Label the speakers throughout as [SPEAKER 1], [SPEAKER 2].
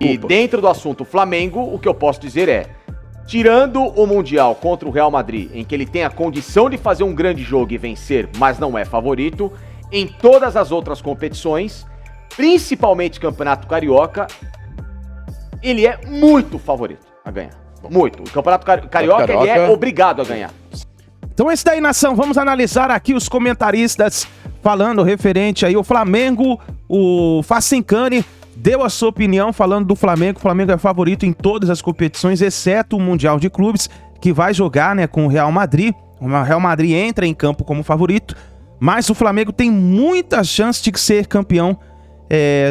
[SPEAKER 1] E dentro do assunto Flamengo, o que eu posso dizer é, tirando o Mundial contra o Real Madrid, em que ele tem a condição de fazer um grande jogo e vencer, mas não é favorito, em todas as outras competições, principalmente Campeonato Carioca, ele é muito favorito a ganhar. Muito. O Campeonato Carioca, ele é obrigado a ganhar.
[SPEAKER 2] Então é isso daí, nação. Vamos analisar aqui os comentaristas falando referente aí ao Flamengo. O Facincani deu a sua opinião falando do Flamengo. O Flamengo é favorito em todas as competições, exceto o Mundial de Clubes, que vai jogar, né, com o Real Madrid. O Real Madrid entra em campo como favorito, mas o Flamengo tem muita chance de ser campeão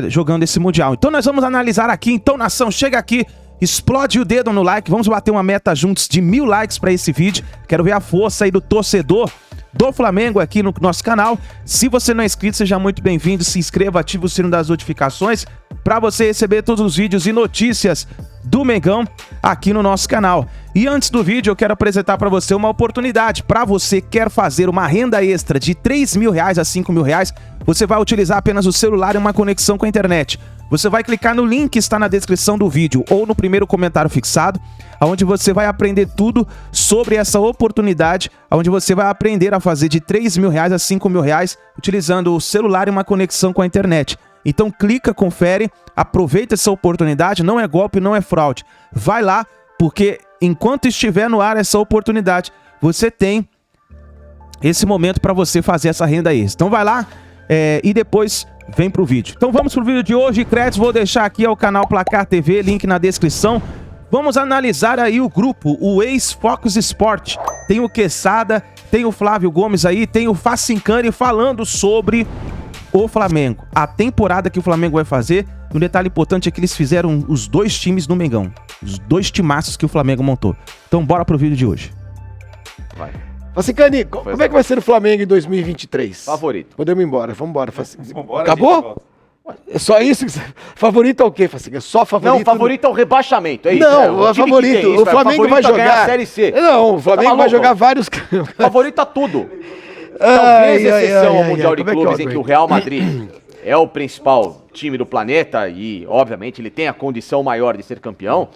[SPEAKER 2] jogando esse Mundial. Então nós vamos analisar aqui. Então, nação, chega aqui, explode o dedo no like. Vamos bater uma meta juntos de 1000 likes para esse vídeo. Quero ver a força aí do torcedor do Flamengo aqui no nosso canal. Se você não é inscrito, seja muito bem-vindo. Se inscreva, ative o sino das notificações para você receber todos os vídeos e notícias do Mengão aqui no nosso canal. E antes do vídeo, eu quero apresentar para você uma oportunidade. Para você que quer fazer uma renda extra de R$3.000 a R$5.000, você vai utilizar apenas o celular e uma conexão com a internet. Você vai clicar no link que está na descrição do vídeo ou no primeiro comentário fixado, onde você vai aprender tudo sobre essa oportunidade, onde você vai aprender a fazer de R$3.000 a R$5.000 utilizando o celular e uma conexão com a internet. Então clica, confere, aproveita essa oportunidade, não é golpe, não é fraude. Vai lá, porque enquanto estiver no ar essa oportunidade, você tem esse momento para você fazer essa renda extra. Então vai lá e depois vem pro vídeo. Então vamos pro vídeo de hoje. Créditos vou deixar aqui ao canal Placar TV, link na descrição. Vamos analisar aí o grupo, o ex-Focus Sport. Tem o Quesada, tem o Flávio Gomes aí, tem o Facincani falando sobre o Flamengo. A temporada que o Flamengo vai fazer. Um detalhe importante é que eles fizeram os dois times no Mengão. Os dois timaços que o Flamengo montou. Então bora pro vídeo de hoje.
[SPEAKER 3] Vai. Facincani, como é que vai ser o Flamengo em 2023?
[SPEAKER 1] Favorito.
[SPEAKER 3] Podemos ir embora, vamos embora. Acabou? É só isso? Favorito é o quê, Facincani? É só favorito?
[SPEAKER 1] Não, favorito é o rebaixamento, é isso?
[SPEAKER 3] Não, é favorito. O Flamengo vai jogar
[SPEAKER 1] a Série C.
[SPEAKER 3] Não, o Flamengo vai jogar vários...
[SPEAKER 1] Favorito a tudo. Talvez exceção ao Mundial de Clubes, em que o Real Madrid é o principal time do planeta e, obviamente, ele tem a condição maior de ser campeão,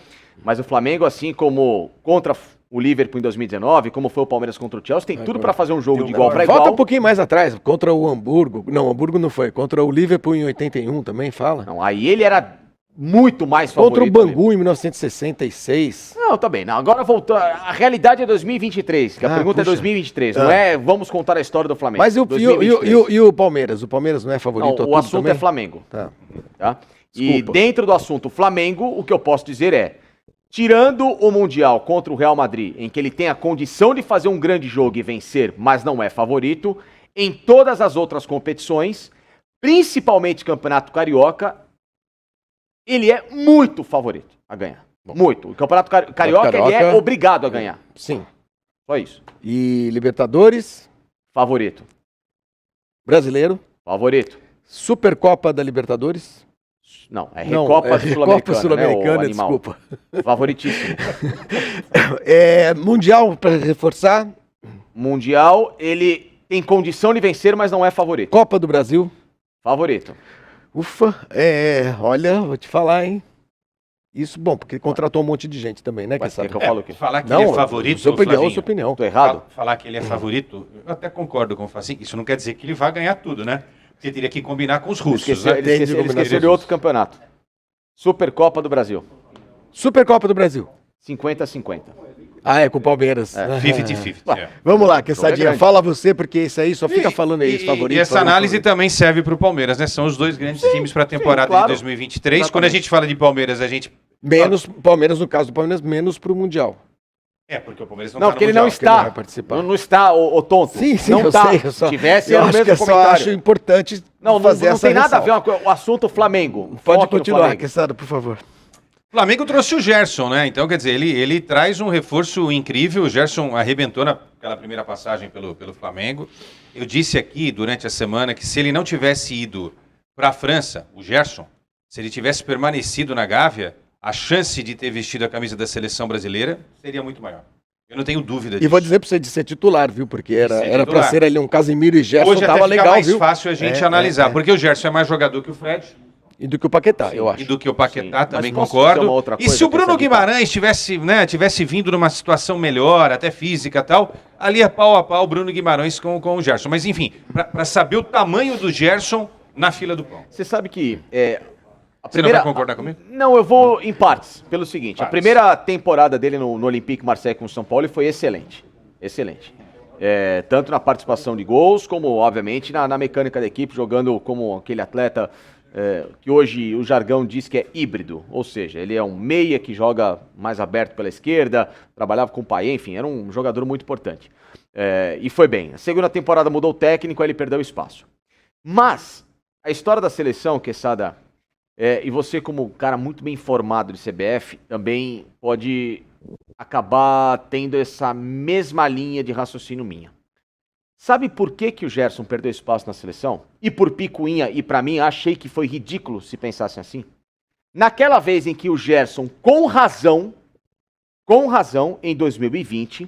[SPEAKER 1] mas o Flamengo, assim como contra o Liverpool em 2019, como foi o Palmeiras contra o Chelsea, tem tudo para fazer um jogo de igual para igual.
[SPEAKER 3] Volta um pouquinho mais atrás, contra o Hamburgo. Não, o Hamburgo não foi. Contra o Liverpool em 81 também, fala.
[SPEAKER 1] Não, aí ele era muito mais favorito.
[SPEAKER 3] Contra o Bangu em 1966.
[SPEAKER 1] Não, tá bem. Não, agora voltou. A realidade é 2023, que a pergunta é 2023, não é vamos contar a história do Flamengo.
[SPEAKER 3] Mas e o Palmeiras? O Palmeiras não é favorito?
[SPEAKER 1] Não, o assunto também? É Flamengo. Tá? E dentro do assunto Flamengo, o que eu posso dizer é, tirando o Mundial contra o Real Madrid, em que ele tem a condição de fazer um grande jogo e vencer, mas não é favorito, em todas as outras competições, principalmente Campeonato Carioca, ele é muito favorito a ganhar. Muito. O Campeonato Carioca, ele é obrigado a ganhar.
[SPEAKER 3] Sim.
[SPEAKER 1] Só isso.
[SPEAKER 3] E Libertadores?
[SPEAKER 1] Favorito.
[SPEAKER 3] Brasileiro?
[SPEAKER 1] Favorito.
[SPEAKER 3] Supercopa da Libertadores?
[SPEAKER 1] Não, é Recopa Sul-Americana,
[SPEAKER 3] né, desculpa.
[SPEAKER 1] Favoritíssimo.
[SPEAKER 3] Mundial para reforçar?
[SPEAKER 1] Mundial, ele tem condição de vencer, mas não é favorito.
[SPEAKER 3] Copa do Brasil?
[SPEAKER 1] Favorito.
[SPEAKER 3] Ufa, olha, vou te falar, hein? Isso, bom, porque contratou um monte de gente também, né?
[SPEAKER 1] Que eu falo aqui.
[SPEAKER 4] Falar que ele é favorito,
[SPEAKER 3] sua opinião.
[SPEAKER 1] Tô errado?
[SPEAKER 4] Falar que ele é favorito, eu até concordo com o Facinho. Isso não quer dizer que ele vai ganhar tudo, né? Você teria que combinar com os russos.
[SPEAKER 1] Ele esqueceu de outro campeonato. Supercopa do Brasil.
[SPEAKER 3] Supercopa do Brasil.
[SPEAKER 1] 50-50.
[SPEAKER 3] Com o Palmeiras.
[SPEAKER 4] 50-50.
[SPEAKER 3] Vamos lá, Quessadinha, fala você, porque isso aí só fica falando isso, favorito.
[SPEAKER 4] E essa análise também serve para o Palmeiras, né? São os dois grandes times para a temporada de 2023. Exatamente. Quando a gente fala de Palmeiras, a gente...
[SPEAKER 3] Menos Palmeiras, no caso do Palmeiras, menos para o Mundial.
[SPEAKER 4] Porque o Palmeiras
[SPEAKER 1] não tá no Mundial. Ele não está. Ele não vai participar. Não está, o tonto.
[SPEAKER 3] Sim,
[SPEAKER 1] não
[SPEAKER 3] eu
[SPEAKER 1] tá.
[SPEAKER 3] sei.
[SPEAKER 1] Se tivesse,
[SPEAKER 3] eu acho que eu só acho importante fazer essa
[SPEAKER 1] não tem nada a ver com o assunto Flamengo.
[SPEAKER 3] Pode continuar, Quesada, por favor.
[SPEAKER 4] O Flamengo trouxe o Gerson, né? Então, quer dizer, ele traz um reforço incrível. O Gerson arrebentou naquela primeira passagem pelo Flamengo. Eu disse aqui durante a semana que se ele não tivesse ido para a França, o Gerson, se ele tivesse permanecido na Gávea, a chance de ter vestido a camisa da seleção brasileira seria muito maior. Eu não tenho dúvida disso.
[SPEAKER 3] E vou dizer para você de ser titular, viu? Porque era para ser ali um Casemiro e Gerson,
[SPEAKER 4] hoje
[SPEAKER 3] tava legal, viu?
[SPEAKER 4] Hoje mais fácil a gente analisar, porque o Gerson é mais jogador que o Fred.
[SPEAKER 3] E do que o Paquetá, eu acho.
[SPEAKER 4] E do que o Paquetá,
[SPEAKER 1] Sim.
[SPEAKER 4] também
[SPEAKER 1] Mas posso dizer uma
[SPEAKER 4] concordo.
[SPEAKER 1] outra
[SPEAKER 4] E
[SPEAKER 1] coisa
[SPEAKER 4] se o
[SPEAKER 1] que
[SPEAKER 4] Bruno
[SPEAKER 1] essa
[SPEAKER 4] Guimarães tivesse vindo numa situação melhor, até física e tal, ali é pau a pau Bruno Guimarães com o Gerson. Mas enfim, para saber o tamanho do Gerson na fila do pão.
[SPEAKER 1] Você sabe que...
[SPEAKER 4] Você não vai concordar comigo?
[SPEAKER 1] Não, eu vou em partes, pelo seguinte.
[SPEAKER 4] Partes.
[SPEAKER 1] A primeira temporada dele no Olympique Marseille com o São Paulo foi excelente. Excelente. Tanto na participação de gols, como, obviamente, na mecânica da equipe, jogando como aquele atleta que hoje o jargão diz que é híbrido. Ou seja, ele é um meia que joga mais aberto pela esquerda, trabalhava com o Payet, enfim, era um jogador muito importante. E foi bem. A segunda temporada mudou o técnico, aí ele perdeu espaço. Mas, a história da seleção, Quesada, e você como cara muito bem informado de CBF, também pode acabar tendo essa mesma linha de raciocínio minha. Sabe por que o Gerson perdeu espaço na seleção? E por picuinha, e pra mim, achei que foi ridículo se pensassem assim. Naquela vez em que o Gerson, com razão, em 2020,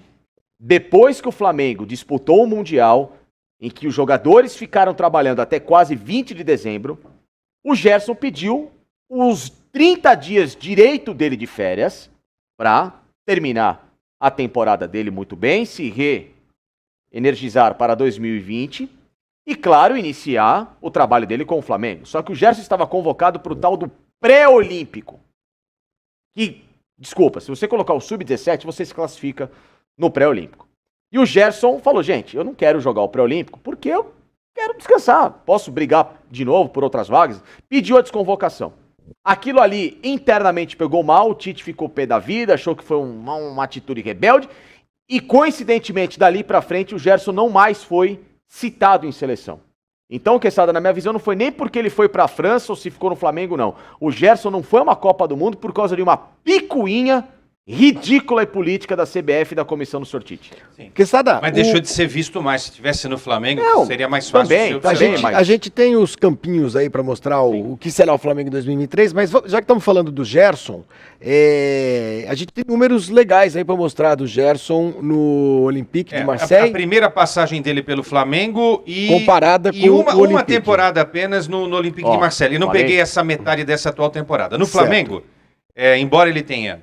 [SPEAKER 1] depois que o Flamengo disputou o Mundial, em que os jogadores ficaram trabalhando até quase 20 de dezembro, o Gerson pediu os 30 dias direito dele de férias para terminar a temporada dele muito bem, se reenergizar para 2020 e, claro, iniciar o trabalho dele com o Flamengo. Só que o Gerson estava convocado para o tal do pré-olímpico. Que, desculpa, se você colocar o sub-17, você se classifica no pré-olímpico. E o Gerson falou, gente, eu não quero jogar o pré-olímpico porque eu quero descansar, posso brigar de novo por outras vagas. Pediu a desconvocação. Aquilo ali internamente pegou mal, o Tite ficou pé da vida, achou que foi uma atitude rebelde e coincidentemente dali pra frente o Gerson não mais foi citado em seleção. Então, Quesada, na minha visão, não foi nem porque ele foi pra França ou se ficou no Flamengo, não. O Gerson não foi a uma Copa do Mundo por causa de uma picuinha ridícula e política da CBF e da comissão do Sortite.
[SPEAKER 3] Quesada,
[SPEAKER 4] Mas deixou de ser visto mais. Se tivesse no Flamengo,
[SPEAKER 1] Não,
[SPEAKER 4] seria mais fácil.
[SPEAKER 1] também,
[SPEAKER 4] de ser
[SPEAKER 1] também,
[SPEAKER 4] observado.
[SPEAKER 1] mas-
[SPEAKER 3] a gente tem os campinhos aí pra mostrar o que será o Flamengo em 2023, mas já que estamos falando do Gerson, a gente tem números legais aí pra mostrar do Gerson no Olympique de
[SPEAKER 4] A
[SPEAKER 3] Marseille,
[SPEAKER 4] primeira passagem dele pelo Flamengo e,
[SPEAKER 3] comparada
[SPEAKER 4] e
[SPEAKER 3] com
[SPEAKER 4] uma
[SPEAKER 3] o Olympique.
[SPEAKER 4] temporada apenas no Olympique de Marseille. E não
[SPEAKER 1] falei.
[SPEAKER 4] peguei essa metade dessa atual temporada. No
[SPEAKER 3] Certo.
[SPEAKER 4] Flamengo, embora ele tenha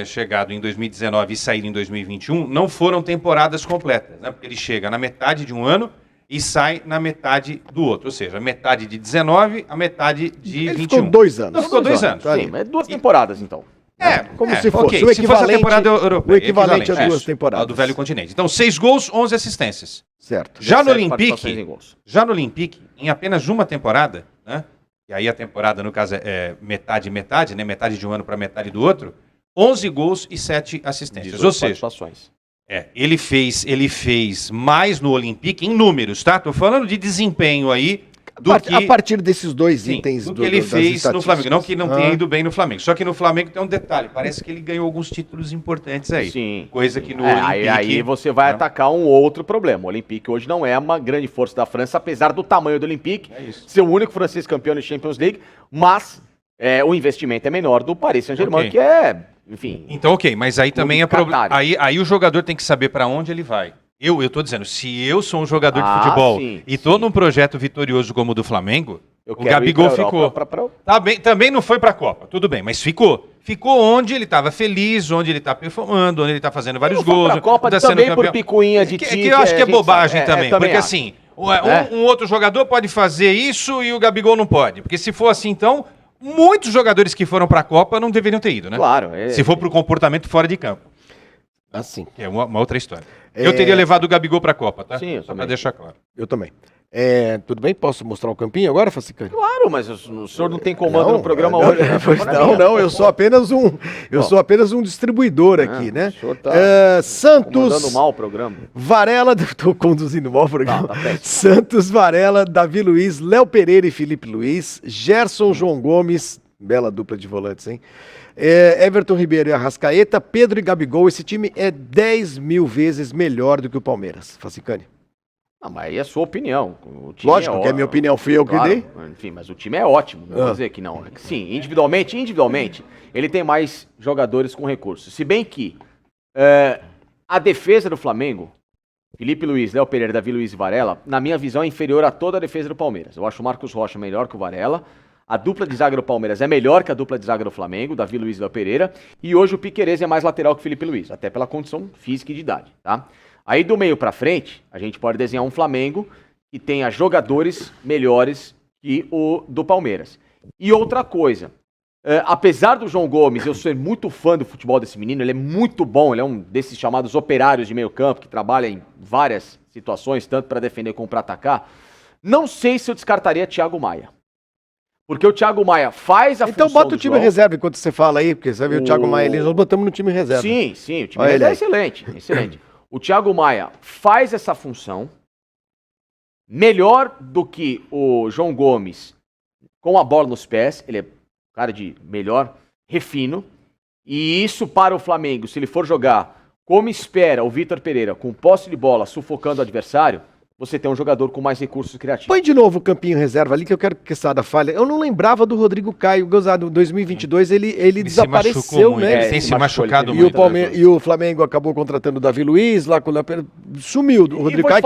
[SPEAKER 4] chegado em 2019 e saído em 2021, não foram temporadas completas, né? Porque ele chega na metade de um ano e sai na metade do outro. Ou seja, a metade de 19, a metade de
[SPEAKER 3] Ele
[SPEAKER 4] 21.
[SPEAKER 3] ficou 2 anos.
[SPEAKER 4] Não, ficou 2 anos.
[SPEAKER 3] Tá ali.
[SPEAKER 1] Sim, mas 2 temporadas, então.
[SPEAKER 3] Como se fosse
[SPEAKER 4] ok.
[SPEAKER 3] o
[SPEAKER 4] Se fosse a
[SPEAKER 3] equivalente-
[SPEAKER 4] temporada europeia.
[SPEAKER 3] o equivalente a duas
[SPEAKER 4] isso,
[SPEAKER 3] temporadas.
[SPEAKER 4] a do velho continente. Então, 6 gols, 11 assistências.
[SPEAKER 3] Certo.
[SPEAKER 4] Já no
[SPEAKER 1] 17 participações em
[SPEAKER 4] Olympique,
[SPEAKER 1] gols.
[SPEAKER 4] em apenas uma temporada, né? E aí a temporada, no caso, é metade, né? Metade de um ano para metade do outro, 11 gols e 7 assistências.
[SPEAKER 1] 18
[SPEAKER 4] Ou seja,
[SPEAKER 1] participações.
[SPEAKER 4] ele fez mais no Olympique em números, tá? Tô falando de desempenho aí do que...
[SPEAKER 3] A partir desses dois
[SPEAKER 4] Sim,
[SPEAKER 3] itens
[SPEAKER 4] do que ele
[SPEAKER 3] das
[SPEAKER 4] fez no
[SPEAKER 3] estatísticas.
[SPEAKER 4] Flamengo. Não que não
[SPEAKER 3] Ah.
[SPEAKER 4] tenha ido bem no Flamengo. Só que no Flamengo tem um detalhe. Parece que ele ganhou alguns títulos importantes aí.
[SPEAKER 1] Sim.
[SPEAKER 4] Coisa que no
[SPEAKER 1] aí
[SPEAKER 4] Olympique...
[SPEAKER 1] você vai
[SPEAKER 4] não.
[SPEAKER 1] atacar um outro problema. O Olympique hoje não é uma grande força da França, apesar do tamanho do Olympique,
[SPEAKER 4] isso.
[SPEAKER 1] ser o único francês campeão da Champions League, mas o investimento é menor do Paris Saint-Germain,
[SPEAKER 4] Ok.
[SPEAKER 1] que é, enfim...
[SPEAKER 4] Então, ok, mas aí também é problema.
[SPEAKER 1] Qatar.
[SPEAKER 4] Aí o jogador tem que saber para onde ele vai. Eu tô dizendo, se eu sou um jogador de
[SPEAKER 1] Ah,
[SPEAKER 4] futebol
[SPEAKER 1] sim,
[SPEAKER 4] e tô
[SPEAKER 1] sim.
[SPEAKER 4] num projeto vitorioso como o do Flamengo,
[SPEAKER 1] Eu
[SPEAKER 4] o
[SPEAKER 1] quero
[SPEAKER 4] Gabigol
[SPEAKER 1] ir pra
[SPEAKER 4] ficou.
[SPEAKER 1] Europa pra-
[SPEAKER 4] Tá bem, também não foi pra Copa, tudo bem, mas ficou. Ficou onde ele estava feliz, onde ele tá performando, onde ele tá fazendo vários
[SPEAKER 1] Não foi
[SPEAKER 4] gols.
[SPEAKER 1] pra Copa
[SPEAKER 4] tá sendo
[SPEAKER 1] também por
[SPEAKER 4] campeão.
[SPEAKER 1] picuinha de
[SPEAKER 4] que
[SPEAKER 1] Tite,
[SPEAKER 4] eu acho que
[SPEAKER 1] a
[SPEAKER 4] é
[SPEAKER 1] gente
[SPEAKER 4] bobagem
[SPEAKER 1] sabe.
[SPEAKER 4] também,
[SPEAKER 1] também
[SPEAKER 4] porque
[SPEAKER 1] acho.
[SPEAKER 4] assim, um outro jogador pode fazer isso e o Gabigol não pode. Porque se for assim, então, muitos jogadores que foram pra Copa não deveriam ter ido, né?
[SPEAKER 1] Claro.
[SPEAKER 4] Se for pro comportamento fora de campo.
[SPEAKER 3] Assim,
[SPEAKER 4] Que é uma outra história. Eu teria levado o Gabigol pra Copa, tá?
[SPEAKER 1] Sim, eu
[SPEAKER 4] Só pra
[SPEAKER 1] também.
[SPEAKER 4] deixar claro.
[SPEAKER 3] eu também. Tudo bem? Posso mostrar o campinho agora, Facicani?
[SPEAKER 1] Claro, mas o senhor não tem comando no programa
[SPEAKER 3] não,
[SPEAKER 1] hoje. né?
[SPEAKER 3] Não, eu sou apenas um distribuidor aqui, né?
[SPEAKER 1] O senhor tá
[SPEAKER 3] Santos,
[SPEAKER 1] comandando mal o programa.
[SPEAKER 3] Varela, tô conduzindo mal o programa.
[SPEAKER 1] Tá péssimo.
[SPEAKER 3] Santos, Varela, Davi Luiz, Léo Pereira e Felipe Luiz, Gerson, João Gomes, bela dupla de volantes, hein? Everton Ribeiro e Arrascaeta, Pedro e Gabigol. Esse time é 10 mil vezes melhor do que o Palmeiras. Facicani.
[SPEAKER 1] Não, mas aí é a sua opinião. O time
[SPEAKER 3] Lógico que é minha opinião, fui eu que
[SPEAKER 1] Claro,
[SPEAKER 3] dei.
[SPEAKER 1] enfim, mas o time é ótimo, não vou dizer que não. Sim, individualmente, ele tem mais jogadores com recursos. Se bem que a defesa do Flamengo, Felipe Luiz, Léo Pereira, Davi Luiz e Varela, na minha visão, é inferior a toda a defesa do Palmeiras. Eu acho o Marcos Rocha melhor que o Varela. A dupla de zaga do Palmeiras é melhor que a dupla de zaga do Flamengo, Davi Luiz e Léo Pereira. E hoje o Piquerez é mais lateral que o Felipe Luiz, até pela condição física e de idade, tá? Aí do meio pra frente, a gente pode desenhar um Flamengo que tenha jogadores melhores que o do Palmeiras. E outra coisa, apesar do João Gomes, eu ser muito fã do futebol desse menino, ele é muito bom, ele é um desses chamados operários de meio campo, que trabalha em várias situações, tanto para defender como para atacar. Não sei se eu descartaria Thiago Maia. Porque o Thiago Maia faz a função.
[SPEAKER 3] Então bota o time reserva enquanto você fala aí, porque você viu o Thiago Maia ali, nós botamos no time reserva.
[SPEAKER 1] Sim, o time reserva é excelente, excelente. O Thiago Maia faz essa função melhor do que o João Gomes com a bola nos pés, ele é um cara de melhor refino, e isso para o Flamengo, se ele for jogar como espera o Vitor Pereira, com posse de bola, sufocando o adversário, você tem um jogador com mais recursos criativos.
[SPEAKER 3] Põe de novo o campinho reserva ali, que eu quero que Quesada falha. Eu não lembrava do Rodrigo Caio, gozado, em 2022 ele desapareceu,
[SPEAKER 4] muito,
[SPEAKER 3] né?
[SPEAKER 4] Ele tem se machucado
[SPEAKER 3] e
[SPEAKER 4] muito.
[SPEAKER 3] E o Flamengo acabou contratando o Davi Luiz, lá com o sumiu. O Rodrigo Caio,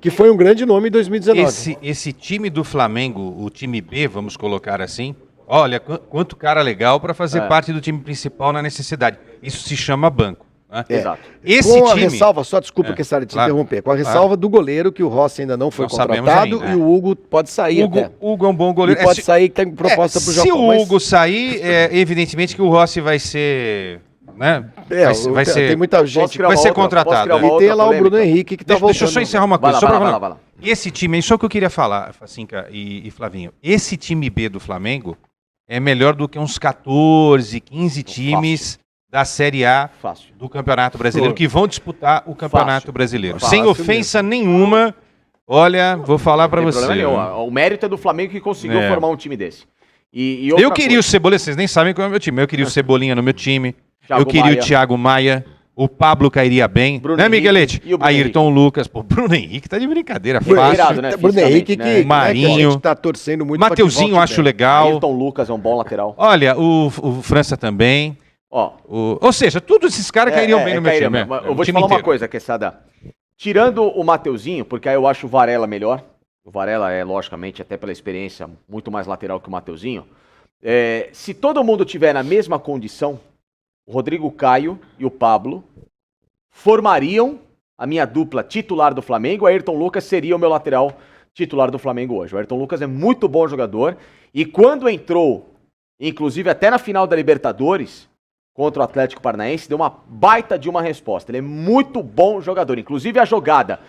[SPEAKER 3] que foi um grande nome em 2019.
[SPEAKER 4] Esse time do Flamengo, o time B, vamos colocar assim, olha, quanto cara legal para fazer parte do time principal na necessidade. Isso se chama banco.
[SPEAKER 1] Exato.
[SPEAKER 3] Esse com a ressalva, só desculpa que te interromper, com a ressalva do goleiro, que o Rossi ainda não foi contratado, e o Hugo pode sair
[SPEAKER 4] Hugo é um bom goleiro.
[SPEAKER 3] E pode sair, que tem proposta pro Japão.
[SPEAKER 4] Se o Hugo sair, evidentemente que o Rossi vai ser... Né? Vai ser,
[SPEAKER 3] tem muita gente
[SPEAKER 4] que vai ser contratado.
[SPEAKER 3] E tem lá o Bruno Henrique que tá voltando.
[SPEAKER 4] Deixa eu só encerrar uma coisa.
[SPEAKER 1] Vai lá.
[SPEAKER 4] Esse time aí, só que eu queria falar, Facinca e Flavinho, esse time B do Flamengo é melhor do que uns 14, 15 times da Série A do Campeonato Brasileiro, que vão disputar o Campeonato Brasileiro. Sem ofensa nenhuma, olha, vou falar pra você.
[SPEAKER 1] O mérito é do Flamengo que conseguiu formar um time desse.
[SPEAKER 4] Eu queria o Cebolinha, vocês nem sabem qual é o meu time, eu queria o Cebolinha no meu time, eu queria o Thiago Maia, o Pablo cairia bem, né, Miguelete? Ayrton Lucas, pô, Bruno Henrique tá de brincadeira, fácil.
[SPEAKER 1] Né,
[SPEAKER 3] Bruno Henrique que
[SPEAKER 4] Marinho,
[SPEAKER 3] a gente tá torcendo muito.
[SPEAKER 4] Mateuzinho acho legal.
[SPEAKER 1] Ayrton Lucas é um bom lateral.
[SPEAKER 4] Olha, o França também. Ou seja, todos esses caras cairiam bem no meu time.
[SPEAKER 1] Eu vou te falar uma coisa, Quesada. Tirando o Mateuzinho, porque aí eu acho o Varela melhor. O Varela é, logicamente, até pela experiência, muito mais lateral que o Mateuzinho. Se todo mundo tiver na mesma condição, o Rodrigo Caio e o Pablo formariam a minha dupla titular do Flamengo. O Ayrton Lucas seria o meu lateral titular do Flamengo hoje. O Ayrton Lucas é muito bom jogador. E quando entrou, inclusive até na final da Libertadores, contra o Atlético Paranaense, deu uma baita de uma resposta. Ele é muito bom jogador. Inclusive a jogada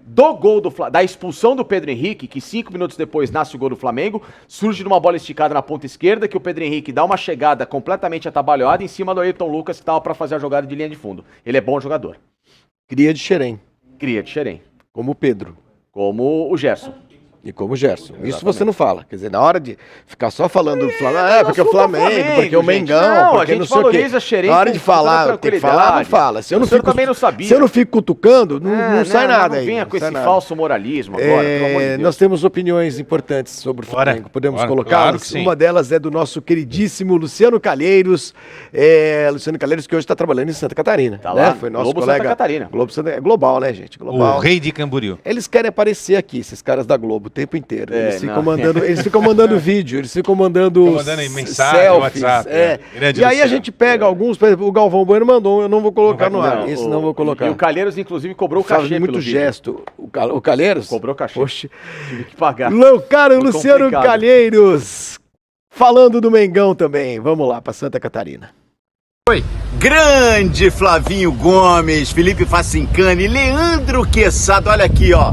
[SPEAKER 1] do gol da expulsão do Pedro Henrique, que 5 minutos depois nasce o gol do Flamengo, surge numa bola esticada na ponta esquerda, que o Pedro Henrique dá uma chegada completamente atabalhoada em cima do Ayrton Lucas, que estava para fazer a jogada de linha de fundo. Ele é bom jogador.
[SPEAKER 3] Cria de Xerém.
[SPEAKER 1] Como
[SPEAKER 3] o Pedro.
[SPEAKER 1] Como o Gerson.
[SPEAKER 3] E como o Gerson. Exatamente. Isso você não fala. Quer dizer, na hora de ficar só falando do Flamengo, porque o Flamengo, porque o Mengão, porque não sei o quê. Na hora de falar, tem que falar, não fala. Se eu não fico,
[SPEAKER 1] também não sabia.
[SPEAKER 3] Se eu não fico cutucando, não sai nada aí.
[SPEAKER 1] Não venha com esse falso moralismo agora, pelo amor de Deus.
[SPEAKER 3] Nós temos opiniões importantes sobre o Flamengo. Podemos colocar? Claro, uma delas é do nosso queridíssimo Luciano Calheiros. Luciano Calheiros, que hoje está trabalhando em Santa Catarina.
[SPEAKER 1] Tá lá,
[SPEAKER 3] foi nosso
[SPEAKER 1] Globo
[SPEAKER 3] colega.
[SPEAKER 1] Santa Catarina.
[SPEAKER 3] É global, né, gente? Global.
[SPEAKER 4] O rei de Camboriú.
[SPEAKER 3] Eles querem aparecer aqui, esses caras da Globo, o tempo inteiro. Eles ficam mandando vídeo, eles ficam mandando
[SPEAKER 4] mensagem,
[SPEAKER 3] selfies.
[SPEAKER 4] WhatsApp.
[SPEAKER 3] E aí a gente pega alguns, por exemplo, o Galvão Bueno mandou, eu não vou colocar no ar. Esse não vou colocar.
[SPEAKER 1] E o Calheiros, inclusive, cobrou o cachê
[SPEAKER 3] muito gesto. O Calheiros?
[SPEAKER 1] Cobrou cachê.
[SPEAKER 3] Poxa.
[SPEAKER 1] Tive que pagar.
[SPEAKER 3] Cara, o Luciano Calheiros, falando do Mengão também. Vamos lá, para Santa Catarina.
[SPEAKER 5] Oi. Grande Flavinho Gomes, Felipe Facincani, Leandro Quesada, olha aqui, ó.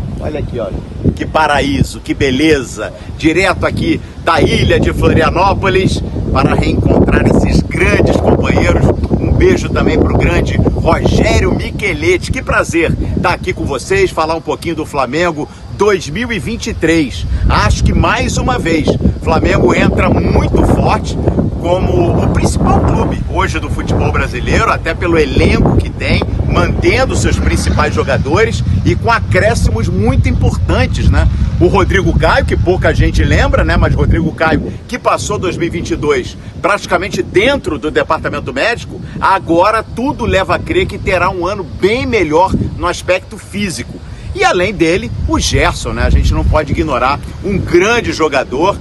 [SPEAKER 5] Que paraíso, que beleza. Direto aqui da ilha de Florianópolis para reencontrar esses grandes companheiros. Um beijo também pro grande Rogério Micheletti. Que prazer estar aqui com vocês, falar um pouquinho do Flamengo 2023. Acho que mais uma vez, Flamengo entra muito forte como o principal clube hoje do futebol brasileiro, até pelo elenco que tem, mantendo seus principais jogadores e com acréscimos muito importantes, né? O Rodrigo Caio, que pouca gente lembra, né? Mas Rodrigo Caio, que passou 2022 praticamente dentro do departamento médico, agora tudo leva a crer que terá um ano bem melhor no aspecto físico. E além dele, o Gerson, né? A gente não pode ignorar um grande jogador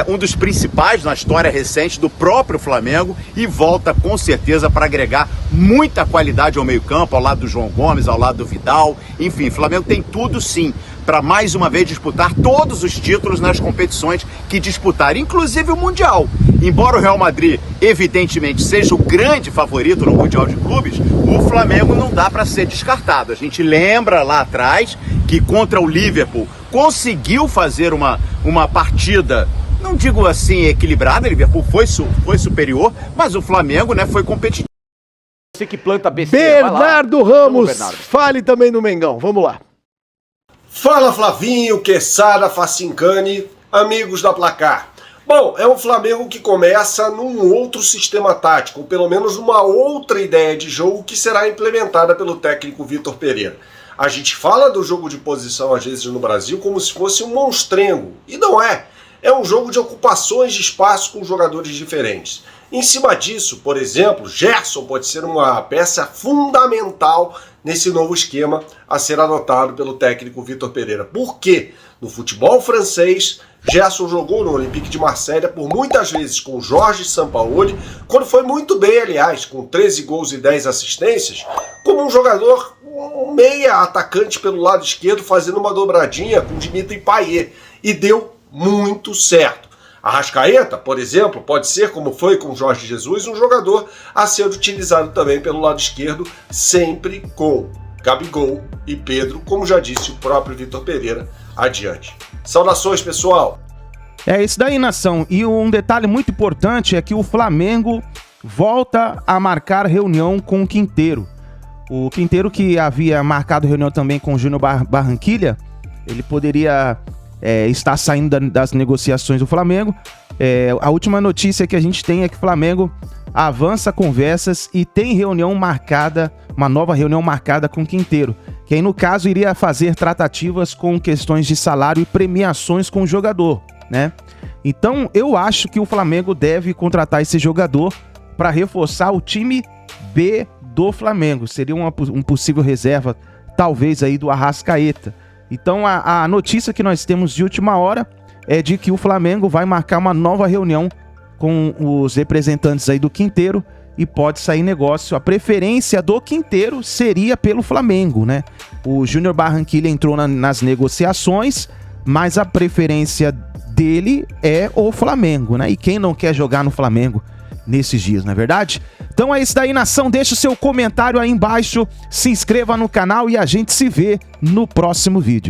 [SPEAKER 5] um dos principais na história recente do próprio Flamengo e volta com certeza para agregar muita qualidade ao meio-campo, ao lado do João Gomes, ao lado do Vidal. Enfim, o Flamengo tem tudo sim para mais uma vez disputar todos os títulos nas competições que disputar, inclusive o Mundial. Embora o Real Madrid, evidentemente, seja o grande favorito no Mundial de Clubes, o Flamengo não dá para ser descartado. A gente lembra lá atrás que contra o Liverpool conseguiu fazer uma partida, não digo assim equilibrada, o Liverpool foi superior, mas o Flamengo, né, foi competitivo.
[SPEAKER 1] Você que planta besteira.
[SPEAKER 3] Bernardo Ramos, fale também no Mengão, vamos lá.
[SPEAKER 6] Fala Flavinho, Quesada, Facincani, amigos da Placar. Bom, é um Flamengo que começa num outro sistema tático, ou pelo menos uma outra ideia de jogo que será implementada pelo técnico Vitor Pereira. A gente fala do jogo de posição às vezes no Brasil como se fosse um monstrengo, e não é. É um jogo de ocupações de espaço com jogadores diferentes. Em cima disso, por exemplo, Gerson pode ser uma peça fundamental nesse novo esquema a ser adotado pelo técnico Vitor Pereira. Por quê? No futebol francês, Gerson jogou no Olympique de Marselha por muitas vezes com Jorge Sampaoli, quando foi muito bem, aliás, com 13 gols e 10 assistências, como um jogador, um meia atacante pelo lado esquerdo, fazendo uma dobradinha com Dimitri Payet, e deu muito certo. Arrascaeta, por exemplo, pode ser, como foi com Jorge Jesus, um jogador a ser utilizado também pelo lado esquerdo, sempre com Gabigol e Pedro, como já disse o próprio Vitor Pereira, adiante. Saudações, pessoal!
[SPEAKER 2] É isso daí, nação. E um detalhe muito importante é que o Flamengo volta a marcar reunião com o Quinteiro. O Quinteiro, que havia marcado reunião também com o Júnior Barranquilla, ele poderia estar saindo das negociações do Flamengo. A última notícia que a gente tem é que o Flamengo avança conversas e tem reunião marcada, uma nova reunião marcada com o Quinteiro, que aí no caso iria fazer tratativas com questões de salário e premiações com o jogador, né? Então eu acho que o Flamengo deve contratar esse jogador para reforçar o time B do Flamengo. Seria um possível reserva, talvez aí do Arrascaeta. Então a notícia que nós temos de última hora é de que o Flamengo vai marcar uma nova reunião com os representantes aí do Quinteiro e pode sair negócio. A preferência do Quinteiro seria pelo Flamengo, né? O Júnior Barranquilla entrou nas negociações, mas a preferência dele é o Flamengo, né? E quem não quer jogar no Flamengo nesses dias, não é verdade? Então é isso daí, nação. Deixa o seu comentário aí embaixo, se inscreva no canal e a gente se vê no próximo vídeo.